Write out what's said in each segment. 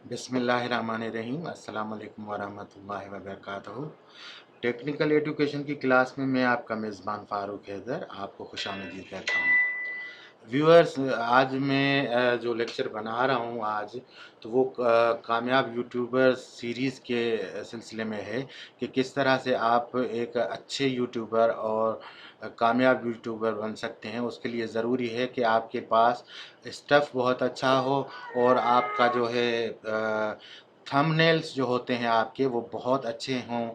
बिस्मिल्लाहिर्रहमानिर्रहीम अस्सलाम वालेकुम वरहमतुल्लाहि वबरकातुहू। टेक्निकल एजुकेशन की क्लास में मैं आपका मेज़बान फ़ारूक हैदर आपको खुशामदीद कहता हूँ। व्यूअर्स, आज मैं जो लेक्चर बना रहा हूँ आज, तो वो कामयाब यूट्यूबर सीरीज़ के सिलसिले में है कि किस तरह से आप एक अच्छे यूट्यूबर और कामयाब यूट्यूबर बन सकते हैं। उसके लिए ज़रूरी है कि आपके पास स्टफ़ बहुत अच्छा हो और आपका जो है थंबनेल्स जो होते हैं आपके वो बहुत अच्छे हों,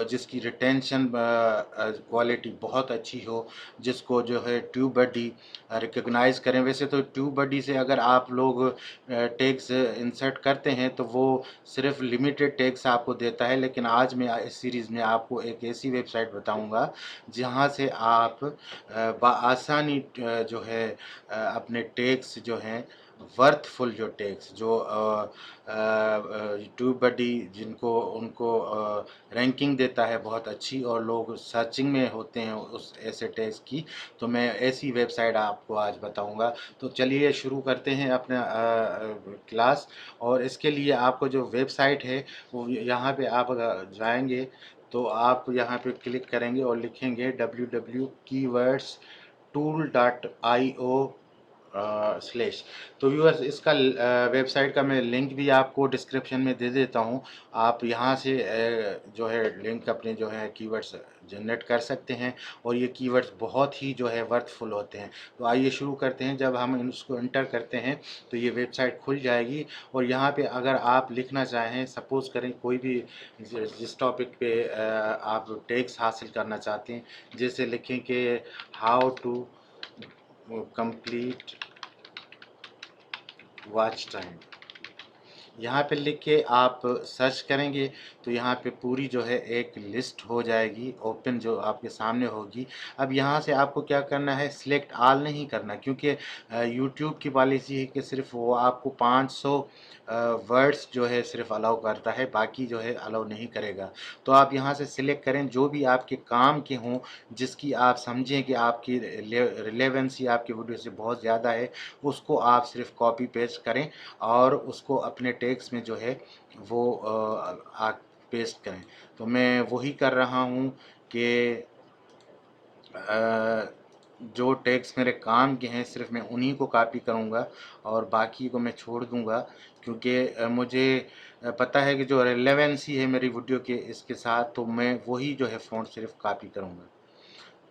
जिसकी रिटेंशन क्वालिटी बहुत अच्छी हो, जिसको जो है ट्यूब बडी रिकग्नाइज़ करें। वैसे तो ट्यूब बडी से अगर आप लोग टैग्स इंसर्ट करते हैं तो वो सिर्फ लिमिटेड टैग्स आपको देता है, लेकिन आज मैं इस सीरीज़ में आपको एक ऐसी वेबसाइट बताऊंगा जहां से आप बआसानी जो है अपने टैग्स जो हैं वर्थफुल जो टैग्स जो ट्यूब बडी जिनको उनको रैंकिंग देता है बहुत अच्छी और लोग सर्चिंग में होते हैं उस ऐसे टैग्स की, तो मैं ऐसी वेबसाइट आपको आज बताऊंगा। तो चलिए शुरू करते हैं अपना क्लास। और इसके लिए आपको जो वेबसाइट है वो यहाँ पे आप अगर जाएंगे तो आप यहाँ पे क्लिक करेंगे और लिखेंगे www.keywords.tool.io स्लैश। तो व्यूअर्स, इसका वेबसाइट का मैं लिंक भी आपको डिस्क्रिप्शन में दे देता हूँ। आप यहाँ से जो है लिंक अपने जो है कीवर्ड्स जनरेट कर सकते हैं और ये कीवर्ड्स बहुत ही जो है वर्थफुल होते हैं। तो आइए शुरू करते हैं। जब हम इसको एंटर करते हैं तो ये वेबसाइट खुल जाएगी और यहाँ पे अगर आप लिखना चाहें, सपोज़ करें कोई भी जिस टॉपिक पे आप टैग्स हासिल करना चाहते हैं, जैसे लिखें कि how to complete watch time, यहाँ पे लिख के आप सर्च करेंगे तो यहाँ पे पूरी जो है एक लिस्ट हो जाएगी ओपन जो आपके सामने होगी। अब यहाँ से आपको क्या करना है, सिलेक्ट ऑल नहीं करना, क्योंकि यूट्यूब की पॉलिसी है कि सिर्फ वो आपको 500 वर्ड्स जो है सिर्फ अलाउ करता है, बाकी जो है अलाउ नहीं करेगा। तो आप यहाँ से सिलेक्ट करें जो भी आपके काम के हों, जिसकी आप समझें कि आपकी रिलेवेंसी आपकी वीडियो से बहुत ज़्यादा है, उसको आप सिर्फ कॉपी पेस्ट करें और उसको अपने टेक्स्ट में जो है वो आप पेस्ट करें। तो मैं वही कर रहा हूँ कि जो टैग्स मेरे काम के हैं सिर्फ मैं उन्हीं को कॉपी करूँगा और बाकी को मैं छोड़ दूँगा, क्योंकि मुझे पता है कि जो रेलेवेंसी है मेरी वीडियो के इसके साथ, तो मैं वही जो है फ़ॉन्ट सिर्फ कॉपी करूँगा।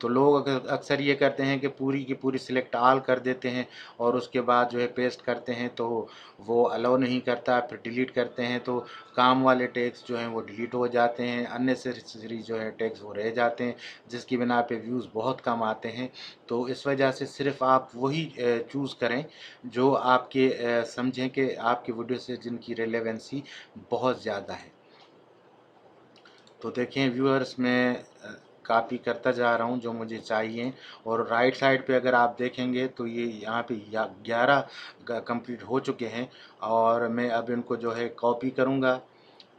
तो लोग अक्सर ये करते हैं कि पूरी की पूरी सिलेक्ट ऑल कर देते हैं और उसके बाद जो है पेस्ट करते हैं तो वो अलाउ नहीं करता, फिर डिलीट करते हैं तो काम वाले टैग्स जो हैं वो डिलीट हो जाते हैं, अननेसेसरी जो है टैग्स वो रह जाते हैं, जिसकी बिना पे व्यूज़ बहुत कम आते हैं। तो इस वजह से सिर्फ आप वही चूज़ करें जो आपके समझें कि आपकी वीडियो से जिनकी रेलेवेंसी बहुत ज़्यादा है। तो देखें व्यूअर्स, मैं कॉपी करता जा रहा हूँ जो मुझे चाहिए, और राइट साइड पे अगर आप देखेंगे तो ये यहाँ पे 11 कंप्लीट हो चुके हैं और मैं अब इनको जो है कॉपी करूँगा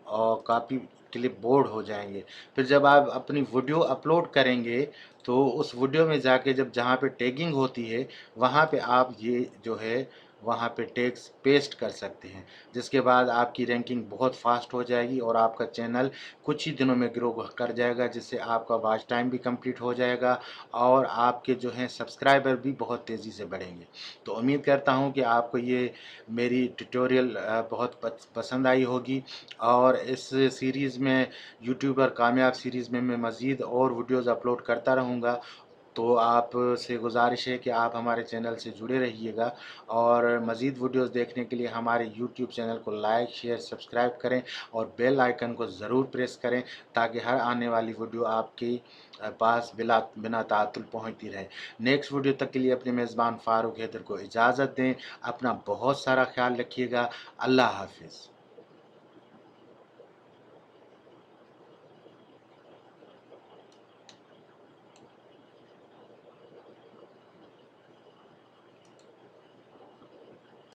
और कॉपी क्लिप बोर्ड हो जाएंगे। फिर जब आप अपनी वीडियो अपलोड करेंगे तो उस वीडियो में जाके जब जहाँ पे टैगिंग होती है वहाँ पे आप ये जो है वहाँ पे टैग्स पेस्ट कर सकते हैं, जिसके बाद आपकी रैंकिंग बहुत फास्ट हो जाएगी और आपका चैनल कुछ ही दिनों में ग्रो कर जाएगा, जिससे आपका वॉच टाइम भी कंप्लीट हो जाएगा और आपके जो हैं सब्सक्राइबर भी बहुत तेज़ी से बढ़ेंगे। तो उम्मीद करता हूँ कि आपको ये मेरी ट्यूटोरियल बहुत पसंद आई होगी और इस सीरीज़ में यूट्यूबर कामयाब सीरीज़ में मैं मज़ीद और वीडियोज़ अपलोड करता रहूँगा। तो आप से गुजारिश है कि आप हमारे चैनल से जुड़े रहिएगा और मज़ीद वीडियोज़ देखने के लिए हमारे यूट्यूब चैनल को लाइक शेयर सब्सक्राइब करें और बेल आइकन को ज़रूर प्रेस करें, ताकि हर आने वाली वीडियो आपके पास बिना ताअत्तुल पहुँचती रहे। नेक्स्ट वीडियो तक के लिए अपने मेज़बान फ़ारूक हैदर को इजाज़त दें। अपना बहुत सारा ख्याल रखिएगा। अल्लाह हाफिज़।